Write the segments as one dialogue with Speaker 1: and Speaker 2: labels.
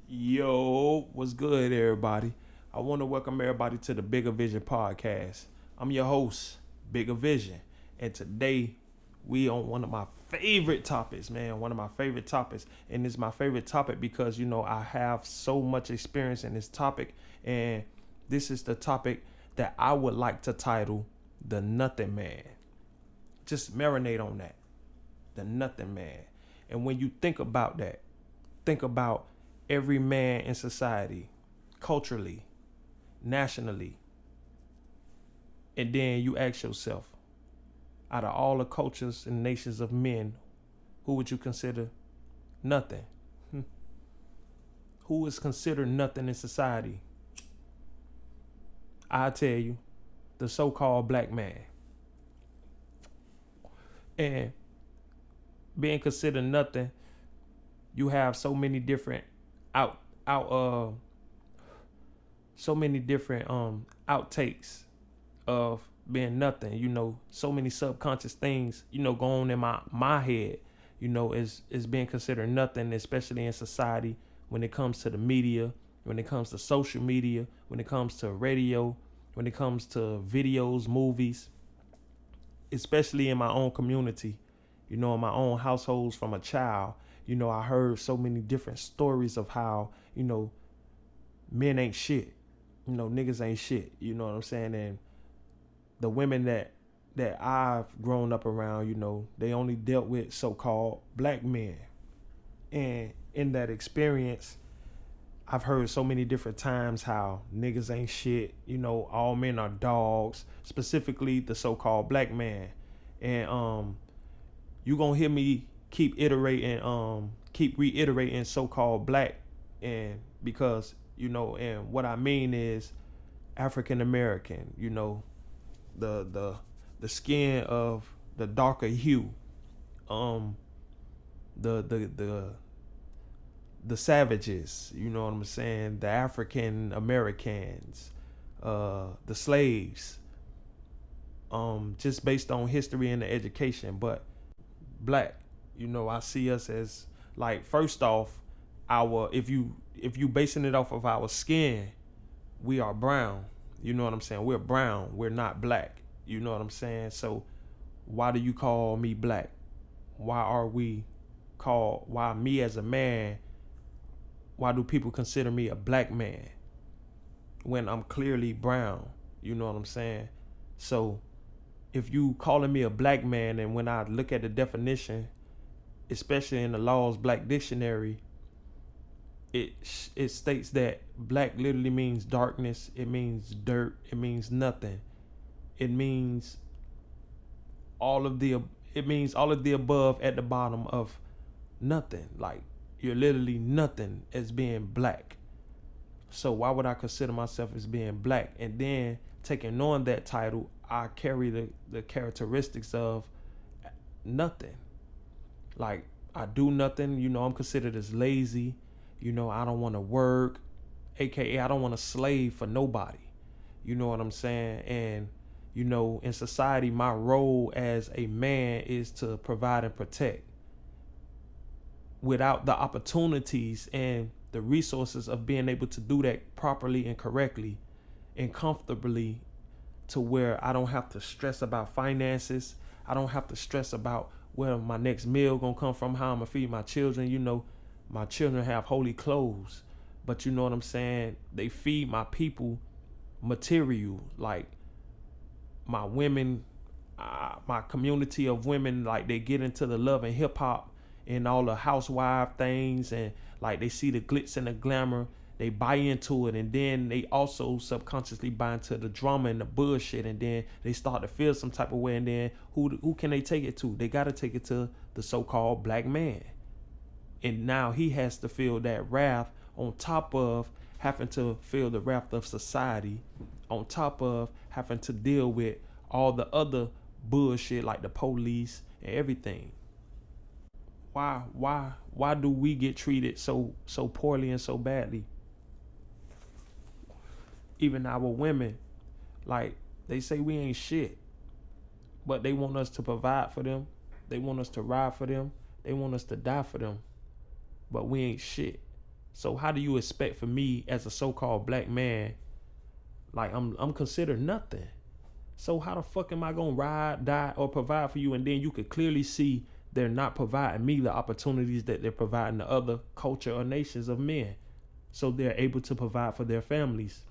Speaker 1: Yo, what's good, everybody? I want to welcome everybody to the Bigga Vision podcast. I'm your host, Bigga Vision, and today we on one of my favorite topics, man. One of my favorite topics, and it's my favorite topic because I have so much experience in this topic, and this is the topic that I would like to title "The Nothing Man." Just marinate on that, the Nothing Man, and when you think about that, think about every man in society, culturally, nationally, and then you ask yourself, out of all the cultures and nations of men, who would you consider nothing? Who is considered nothing in society? I tell you, the so-called black man. And being considered nothing, you have so many different out out so many different outtakes of being nothing. So many subconscious things going on in my head, is being considered nothing, especially in society, when it comes to the media, when it comes to social media, when it comes to radio, when it comes to videos, movies, especially in my own community, in my own households from a child. I heard so many different stories of how, men ain't shit. Niggas ain't shit. You know what I'm saying? And the women that I've grown up around, they only dealt with so-called black men. And in that experience, I've heard so many different times how niggas ain't shit. All men are dogs, specifically the so-called black man. And you gonna hear me keep reiterating so-called black, and because and what I mean is African American, the skin of the darker hue, the savages, you know what I'm saying, the African Americans, the slaves, just based on history and the education. But black, I see us as, like, first off, our if you basing it off of our skin, we are brown. You know what I'm saying? We're brown. We're not black. You know what I'm saying? So why do you call me black? Why me as a man, why do people consider me a black man when I'm clearly brown? You know what I'm saying? So if you calling me a black man, and when I look at the definition, especially in the Law's Black Dictionary, it states that black literally means darkness. It means dirt. It means nothing. It means all of the above at the bottom of nothing. Like, you're literally nothing as being black. So why would I consider myself as being black? And then, taking on that title, I carry the characteristics of nothing. Like, I do nothing. I'm considered as lazy. I don't want to work, aka I don't want to slave for nobody. You know what I'm saying? And in society, my role as a man is to provide and protect. Without the opportunities and the resources of being able to do that properly and correctly and comfortably, to where I don't have to stress about finances, I don't have to stress about where my next meal gonna come from, how I'm gonna feed my children. My children have holy clothes, but you know what I'm saying, they feed my people material. Like, my women, my community of women, like, they get into the love and hip hop and all the housewife things, and like, they see the glitz and the glamour, they buy into it, and then they also subconsciously buy into the drama and the bullshit, and then they start to feel some type of way. And then who can they take it to? They got to take it to the so-called black man. And now he has to feel that wrath, on top of having to feel the wrath of society, on top of having to deal with all the other bullshit like the police and everything. Why do we get treated so poorly and so badly? Even our women, like, they say we ain't shit, but they want us to provide for them. They want us to ride for them. They want us to die for them, but we ain't shit. So how do you expect for me as a so-called black man, like I'm considered nothing? So how the fuck am I gonna ride, die, or provide for you? And then you could clearly see they're not providing me the opportunities that they're providing to other culture or nations of men. So they're able to provide for their families.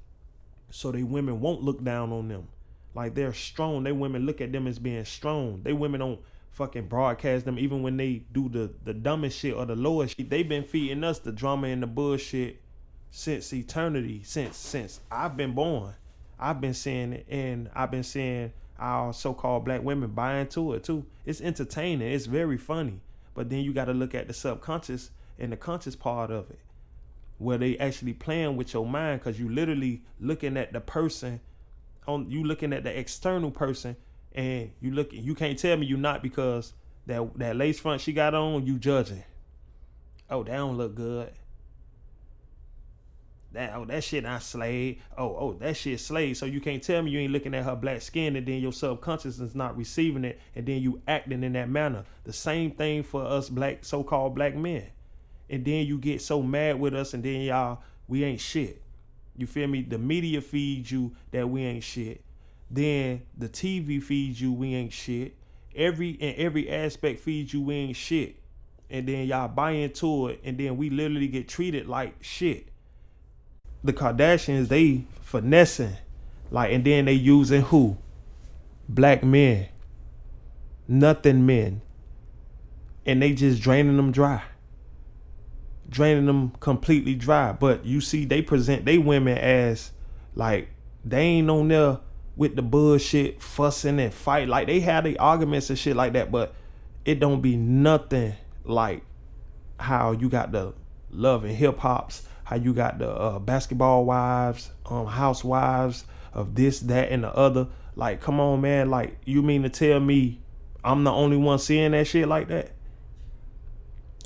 Speaker 1: So they women won't look down on them. Like they're strong. They women look at them as being strong. They women don't fucking broadcast them even when they do the dumbest shit or the lowest shit. They've been feeding us the drama and the bullshit since eternity, since I've been born. I've been seeing it, and I've been seeing our so-called black women buy into it too. It's entertaining. It's very funny. But then you got to look at the subconscious and the conscious part of it, where they actually playing with your mind, because you literally looking at the person, you looking at the external person, and you can't tell me you not, because that lace front she got on, you judging. Oh, that don't look good. That shit not Slade. Oh, that shit Slade. So you can't tell me you ain't looking at her black skin, and then your subconscious is not receiving it, and then you acting in that manner. The same thing for us black, so-called black men. And then you get so mad with us, and then we ain't shit. You feel me? The media feeds you that we ain't shit. Then the TV feeds you we ain't shit. Every aspect feeds you we ain't shit. And then y'all buy into it, and then we literally get treated like shit. The Kardashians, they finessing, like, and then they using who? Black men, nothing men, and they just draining them completely dry. But you see, they present they women as like they ain't on there with the bullshit, fussing and fight. Like they have their arguments and shit like that, but it don't be nothing like how you got the Love and Hip Hops, how you got the basketball wives, housewives of this, that, and the other. Like, come on, man. Like, you mean to tell me I'm the only one seeing that shit like that?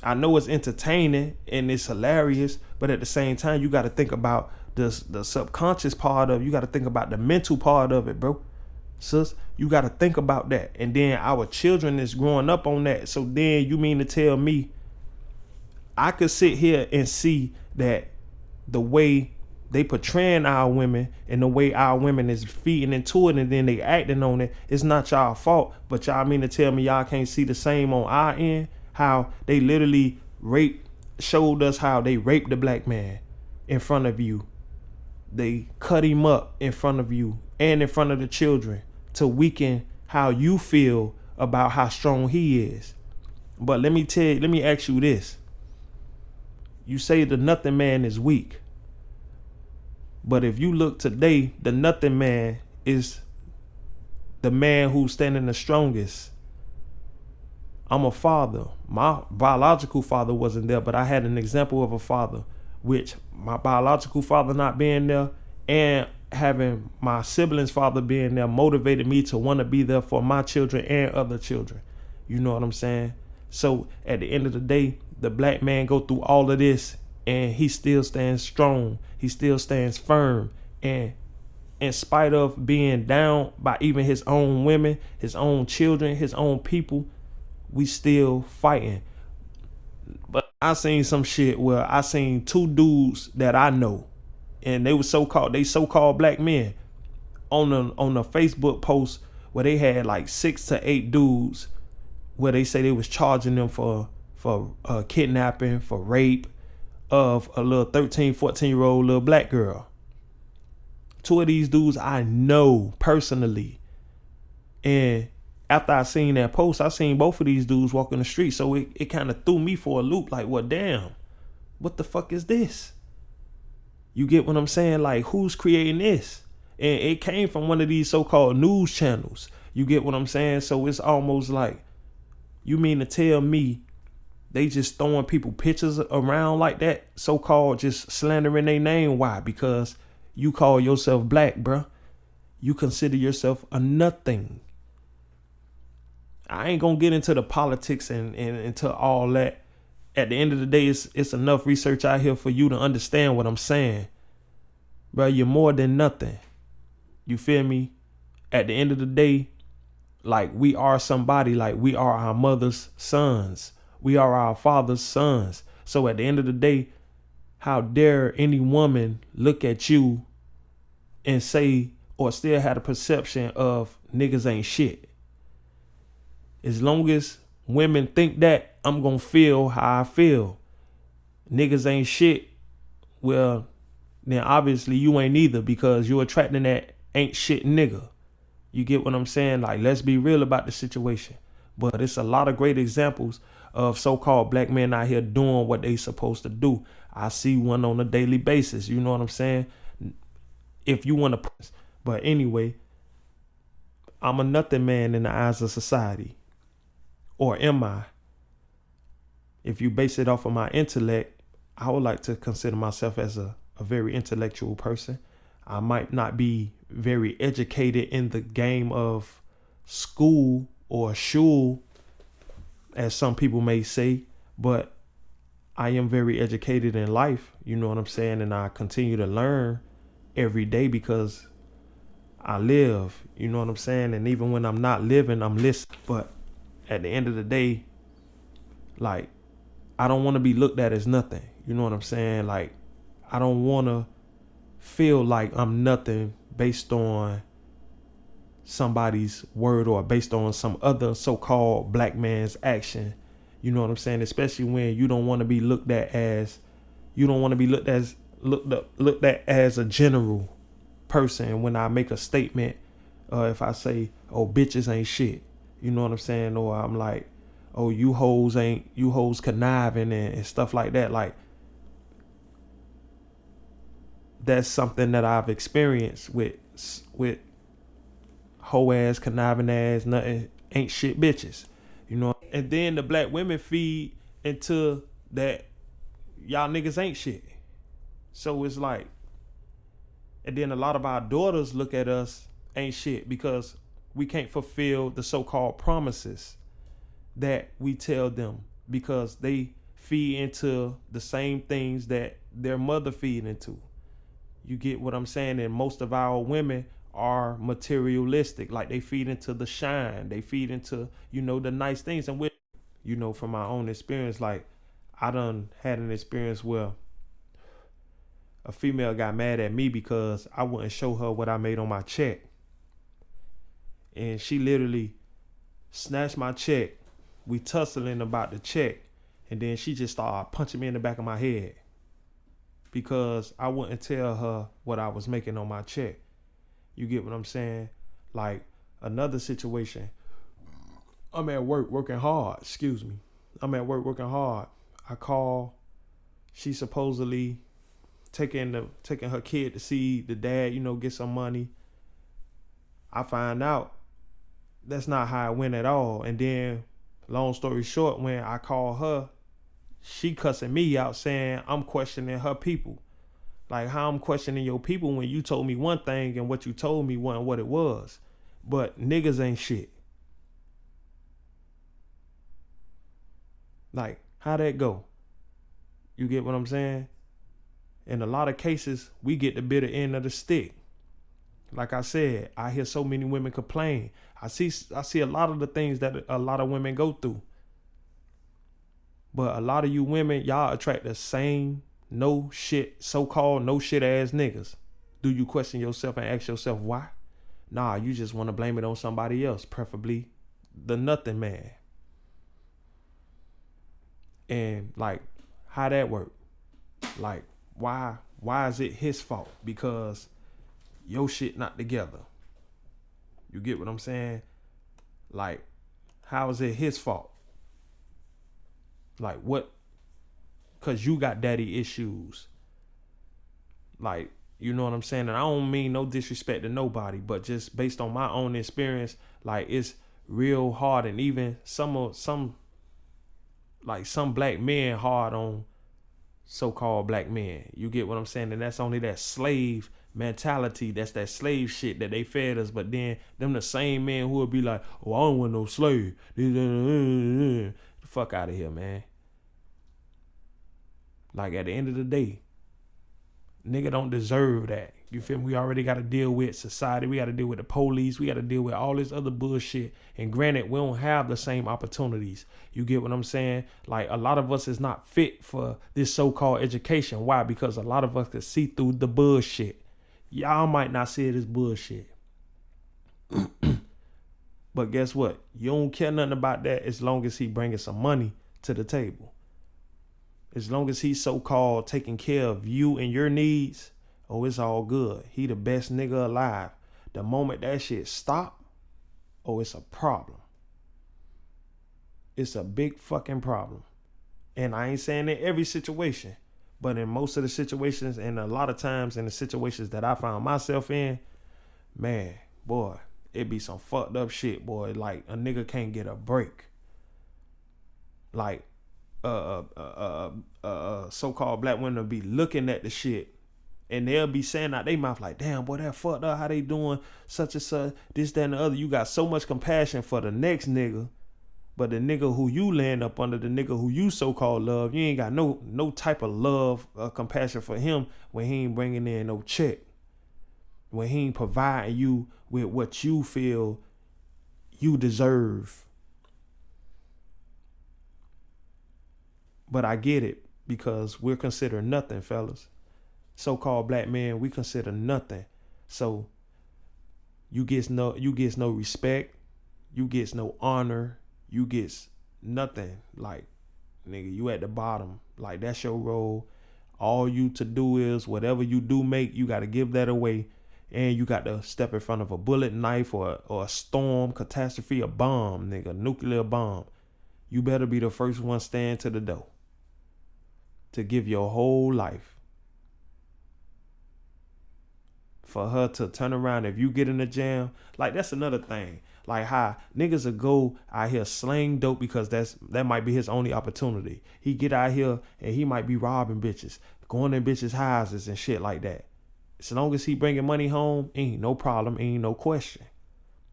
Speaker 1: I know it's entertaining and it's hilarious, but at the same time, you got to think about the subconscious part of it. You got to think about the mental part of it, bro. Sis, you got to think about that. And then our children is growing up on that. So then you mean to tell me I could sit here and see that the way they portraying our women and the way our women is feeding into it, and then they acting on it, it's not y'all fault. But y'all mean to tell me y'all can't see the same on our end? How they literally showed us how they raped the black man in front of you. They cut him up in front of you and in front of the children to weaken how you feel about how strong he is. But let me ask you this. You say the nothing man is weak. But if you look today, the nothing man is the man who's standing the strongest. I'm a father. My biological father wasn't there, but I had an example of a father, which my biological father not being there and having my siblings' father being there motivated me to want to be there for my children and other children. You know what I'm saying? So at the end of the day, the black man go through all of this and he still stands strong. He still stands firm. And in spite of being down by even his own women, his own children, his own people, we still fighting. But I seen some shit where I seen two dudes that I know, and they were so-called black men on a Facebook post where they had like 6 to 8 dudes where they say they was charging them for kidnapping, for rape of a little 13, 14-year-old little black girl. 2 of these dudes I know personally. And after I seen that post, I seen both of these dudes walking the street. So it kind of threw me for a loop. Like, well, damn, what the fuck is this? You get what I'm saying? Like, who's creating this? And it came from one of these so-called news channels. You get what I'm saying? So it's almost like, you mean to tell me they just throwing people pictures around like that, so-called just slandering their name? Why? Because you call yourself black, bruh. You consider yourself a nothing. I ain't gonna get into the politics and into all that. At the end of the day, it's enough research out here for you to understand what I'm saying. Bro, you're more than nothing. You feel me? At the end of the day, like, we are somebody. Like, we are our mother's sons. We are our father's sons. So at the end of the day, how dare any woman look at you and say or still have a perception of niggas ain't shit. As long as women think that, I'm gonna feel how I feel. Niggas ain't shit. Well, then obviously you ain't either, because you're attracting that ain't shit nigga. You get what I'm saying? Like, let's be real about the situation. But it's a lot of great examples of so-called black men out here doing what they supposed to do. I see one on a daily basis. You know what I'm saying? If you want to. But anyway, I'm a nothing man in the eyes of society. Or am I? If you base it off of my intellect, I would like to consider myself as a very intellectual person. I might not be very educated in the game of school or shul, as some people may say, but I am very educated in life. You know what I'm saying? And I continue to learn every day because I live. You know what I'm saying? And even when I'm not living, I'm listening. But at the end of the day, like, I don't want to be looked at as nothing. You know what I'm saying? Like, I don't want to feel like I'm nothing based on somebody's word or based on some other so-called black man's action. You know what I'm saying? Especially when you don't want to be looked at as looked at as a general person. When I make a statement, if I say, "Oh, bitches ain't shit," you know what I'm saying? Or I'm like, "Oh, you hoes conniving," and stuff like that. Like, that's something that I've experienced with hoe ass, conniving ass, nothing ain't shit bitches, you know. And then the black women feed into that y'all niggas ain't shit. So it's like, and then a lot of our daughters look at us ain't shit because we can't fulfill the so-called promises that we tell them, because they feed into the same things that their mother feed into. You get what I'm saying? And most of our women are materialistic. Like, they feed into the shine. They feed into, the nice things. And with, from my own experience, like, I done had an experience where a female got mad at me because I wouldn't show her what I made on my check. And she literally snatched my check. We tussling about the check. And then she just started punching me in the back of my head because I wouldn't tell her what I was making on my check. You get what I'm saying? Like, another situation. I'm at work working hard. I'm at work working hard. I call. She supposedly taking her kid to see the dad, get some money. I find out that's not how it went at all. And then, long story short, when I call her, she cussing me out, saying I'm questioning her people. Like, how I'm questioning your people when you told me one thing and what you told me wasn't what it was. But niggas ain't shit. Like, how that go? You get what I'm saying? In a lot of cases, we get the bitter end of the stick. Like I said, I hear so many women complain. I see a lot of the things that a lot of women go through. But a lot of you women, y'all attract the same so-called no shit ass niggas. Do you question yourself and ask yourself why? Nah, you just want to blame it on somebody else, preferably the nothing man. And like, how that work? Like, why is it his fault? Because your shit not together. You get what I'm saying? Like, how is it his fault? Like, what? Because you got daddy issues. Like, you know what I'm saying? And I don't mean no disrespect to nobody, but just based on my own experience, like, it's real hard. And even some black men hard on so-called black men. You get what I'm saying? And that's only that slave mentality. That's that slave shit that they fed us. But then them the same men who will be like, "Oh, I don't want no slave." The fuck out of here, man. Like, at the end of the day, Nigga don't deserve that. You feel me? We already got to deal with society. We got to deal with the police. We got to deal with all this other bullshit. And granted, we don't have the same opportunities. You get what I'm saying? Like, a lot of us is not fit for this so-called education. Why? Because a lot of us can see through the bullshit. Y'all might not see it as bullshit. But guess what? You don't care nothing about that as long as he bringing some money to the table. As long as he's so-called taking care of you and your needs, oh, it's all good. He the best nigga alive. The moment that shit stop, oh, it's a problem. It's a big fucking problem. And I ain't saying in every situation, but in most of the situations and a lot of times in the situations that I found myself in, man, boy, it be some fucked up shit, boy. Like, a nigga can't get a break. Like, so-called black women be looking at the shit and they'll be saying out their mouth like, damn, boy, that fucked up. How they doing such and such, this, that, and the other. You got so much compassion for the next nigga, but the nigga who you land up under, the nigga who you so-called love, you ain't got no type of love or compassion for him when he ain't bringing in no check. When he ain't providing you with what you feel you deserve. But I get it, because we're considered nothing, fellas. So-called black men, we consider nothing. So you gets no respect, you gets no honor, you gets nothing. Like, nigga, you at the bottom. Like, that's your role. All you to do is whatever you do make, you got to give that away. And you got to step in front of a bullet, knife, or a storm, catastrophe, a bomb, nigga, nuclear bomb. You better be the first one stand to the door to give your whole life. For her to turn around, if you get in a jam, like, that's another thing. Like, how niggas will go out here slang dope because that might be his only opportunity. He get out here and he might be robbing bitches, going in bitches' houses and shit like that. As long as he bringing money home, ain't no problem, ain't no question.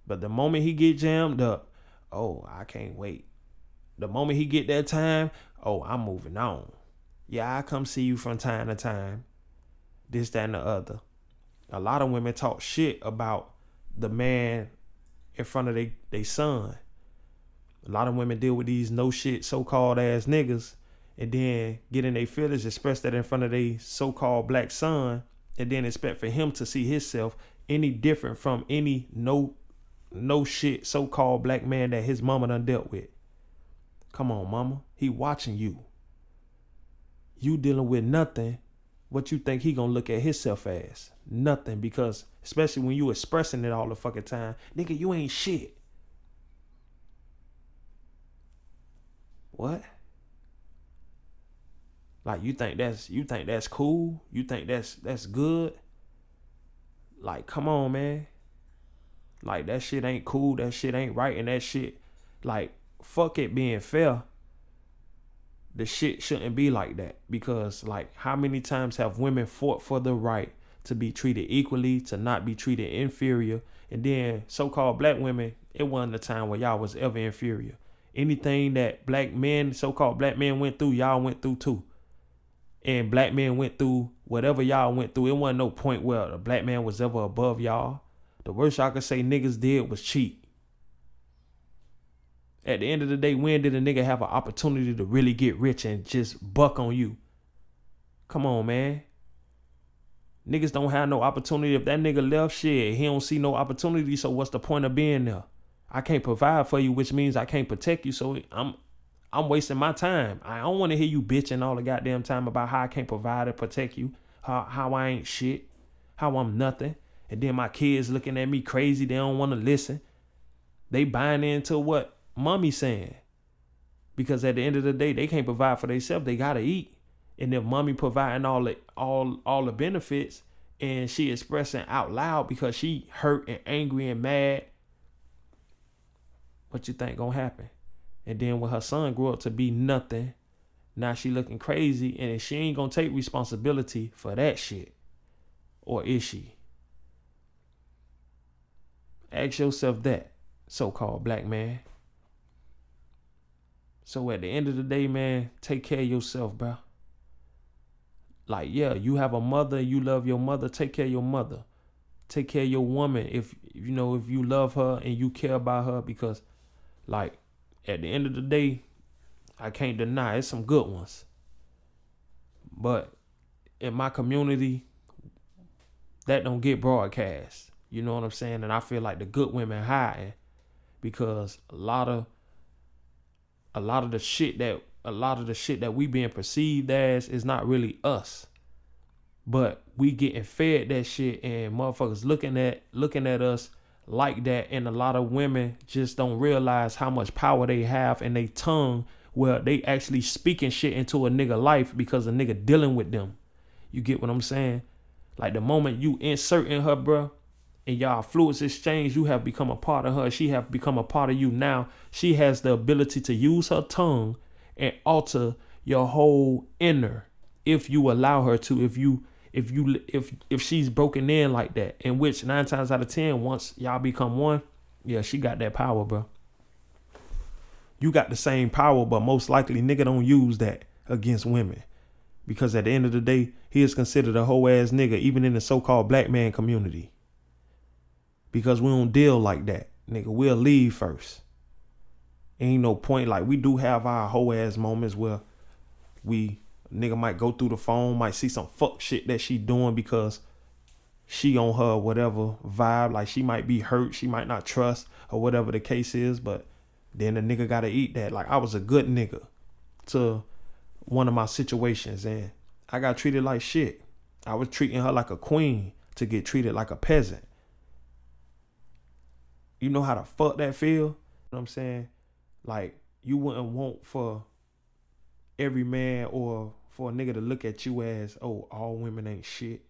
Speaker 1: But the moment he get jammed up, oh, I can't wait. The moment he get that time, oh, I'm moving on. Yeah, I come see you from time to time. This, that, and the other. A lot of women talk shit about the man in front of they son. A lot of women deal with these no shit so-called ass niggas and then get in their feelings, express that in front of their so-called black son, and then expect for him to see himself any different from any no shit so-called black man that his mama done dealt with. Come on, mama. He watching you. You dealing with nothing. What you think he gonna look at himself as? Nothing. Because especially when you expressing it all the fucking time, nigga, you ain't shit. What? Like, you think that's cool? You think that's good? Like, come on, man. Like, that shit ain't cool. That shit ain't right. And that shit, like, fuck it being fair. The shit shouldn't be like that. Because, like, how many times have women fought for the right to be treated equally, to not be treated inferior? And then so-called black women, it wasn't a time where y'all was ever inferior. Anything that black men, so-called black men went through, y'all went through too. And black men went through whatever y'all went through. It wasn't no point where a black man was ever above y'all. The worst y'all could say niggas did was cheat. At the end of the day, when did a nigga have an opportunity to really get rich and just buck on you? Come on, man. Niggas don't have no opportunity. If that nigga left, shit, he don't see no opportunity, so what's the point of being there? I can't provide for you, which means I can't protect you, so I'm wasting my time. I don't want to hear you bitching all the goddamn time about how I can't provide or protect you, how I ain't shit, how I'm nothing. And then my kids looking at me crazy. They don't want to listen. They buying into what mommy saying. Because at the end of the day, they can't provide for themselves. They got to eat. And if mommy providing all the benefits and she expressing out loud because she hurt and angry and mad, what you think gonna happen? And then when her son grew up to be nothing, now she looking crazy and she ain't gonna take responsibility for that shit. Or is she? Ask yourself that, so-called black man. So at the end of the day, man, take care of yourself, bro. Like, yeah, you have a mother, you love your mother, take care of your mother. Take care of your woman if you love her and you care about her, because like at the end of the day, I can't deny it's some good ones. But in my community, that don't get broadcast. You know what I'm saying? And I feel like the good women hiding because a lot of the shit that we being perceived as is not really us. But we getting fed that shit and motherfuckers looking at us like that, and a lot of women just don't realize how much power they have in their tongue, where they actually speaking shit into a nigga life because a nigga dealing with them. You get what I'm saying? Like the moment you insert in her, bruh, and y'all fluids exchange, you have become a part of her. She have become a part of you. Now she has the ability to use her tongue and alter your whole inner if you allow her to. If she's broken in like that, in which 9 times out of 10, once y'all become one, yeah, she got that power, bro. You got the same power, but most likely nigga don't use that against women, because at the end of the day, he is considered a hoe ass nigga, even in the so-called black man community, because we don't deal like that, nigga. We'll leave first. Ain't no point. Like, we do have our hoe ass moments where nigga might go through the phone, might see some fuck shit that she doing because she on her whatever vibe. Like, she might be hurt, she might not trust, or whatever the case is. But then the nigga gotta eat that. Like, I was a good nigga to one of my situations, and I got treated like shit. I was treating her like a queen to get treated like a peasant. You know how the fuck that feel? You know what I'm saying? Like, you wouldn't want for every man or for a nigga to look at you as, oh, all women ain't shit.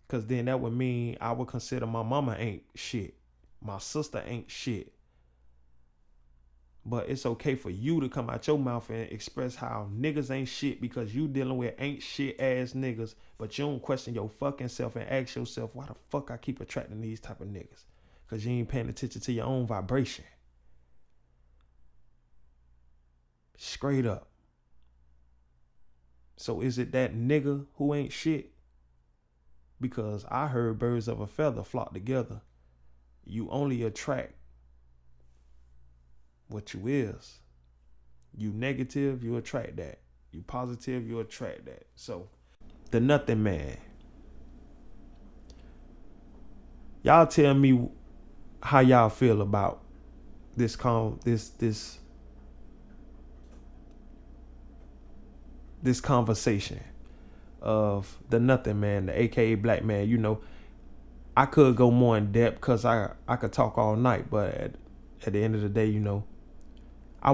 Speaker 1: Cause then that would mean I would consider my mama ain't shit. My sister ain't shit. But it's okay for you to come out your mouth and express how niggas ain't shit because you dealing with ain't shit ass niggas, but you don't question your fucking self and ask yourself, why the fuck I keep attracting these type of niggas? Cause you ain't paying attention to your own vibration. Straight up. So is it that nigga who ain't shit? Because I heard birds of a feather flock together. You only attract what you is. You negative, you attract that. You positive, you attract that. So, the nothing man. Y'all tell me how y'all feel about this conversation of the nothing man, the AKA black man. You know, I could go more in depth because I could talk all night, but at the end of the day, you know, I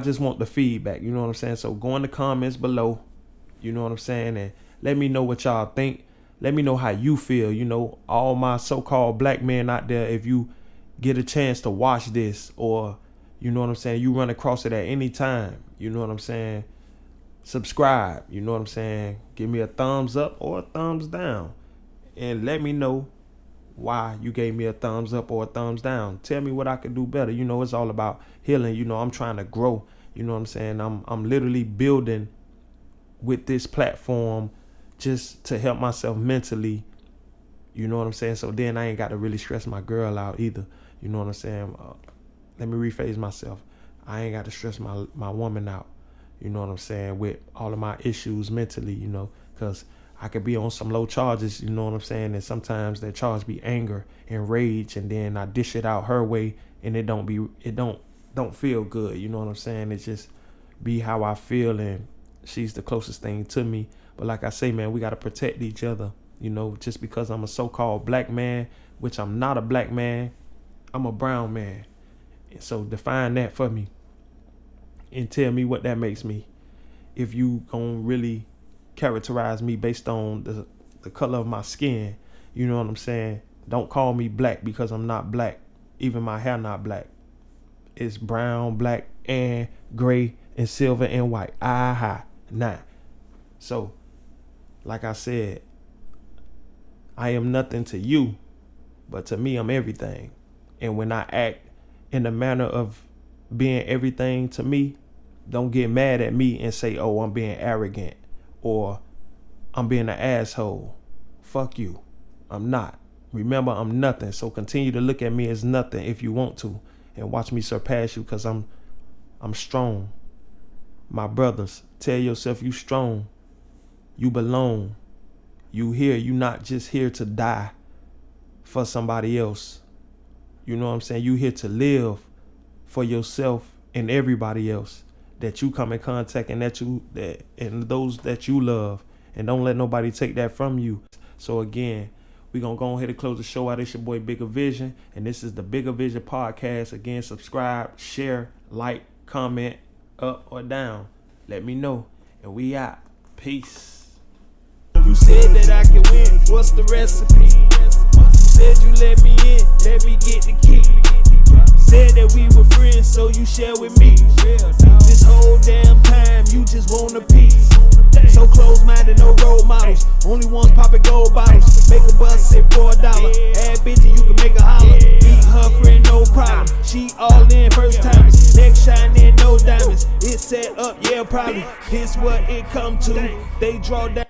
Speaker 1: just want the feedback, you know what I'm saying? So go in the comments below, you know what I'm saying, and let me know what y'all think. Let me know how you feel, you know, all my so-called black men out there. If you get a chance to watch this, or you know what I'm saying, you run across it at any time, you know what I'm saying, subscribe, you know what I'm saying, give me a thumbs up or a thumbs down, and let me know why you gave me a thumbs up or a thumbs down. Tell me what I could do better. You know, it's all about healing. You know, I'm trying to grow, you know what I'm saying. I'm literally building with this platform just to help myself mentally, you know what I'm saying. So then I ain't got to really stress my girl out either, you know what I'm saying. Let me rephrase myself. I ain't got to stress my woman out, you know what I'm saying, with all of my issues mentally, you know, because I could be on some low charges, you know what I'm saying, and sometimes that charge be anger and rage, and then I dish it out her way, and it don't feel good, you know what I'm saying. It just be how I feel, and she's the closest thing to me. But like I say, man, we got to protect each other, you know. Just because I'm a so-called black man, which I'm not a black man, I'm a brown man. And so define that for me and tell me what that makes me. If you gonna really characterize me based on the color of my skin, you know what I'm saying, don't call me black because I'm not black. Even my hair not black. It's brown, black, and gray, and silver, and white. Nah. So, like I said, I am nothing to you, but to me, I'm everything. And when I act in the manner of being everything to me, don't get mad at me and say, oh, I'm being arrogant, or I'm being an asshole. Fuck you. I'm not. Remember, I'm nothing. So continue to look at me as nothing if you want to, and watch me surpass you, because I'm strong. My brothers, tell yourself you strong. You belong. You here. You not just here to die for somebody else. You know what I'm saying? You here to live for yourself and everybody else that you come in contact and and those that you love. And don't let nobody take that from you. So again, we're going to go ahead and close the show out. It's your boy Bigga Vision, and this is the Bigga Vision podcast. Again, subscribe, share, like, comment, up or down. Let me know. And we out. Peace. You said that I can win. What's the recipe? You said you let me in. Let me get the key. Said that we were friends, so you share with me. This whole damn time, you just want a piece. So close-minded, no role models. Only ones popping gold bottles. Make a bus sit for $1. Add bitch and you can make a holler. Eat her friend, no problem. She all in first timers. Neck shining, no diamonds. It set up, yeah, probably. This what it come to. They draw down.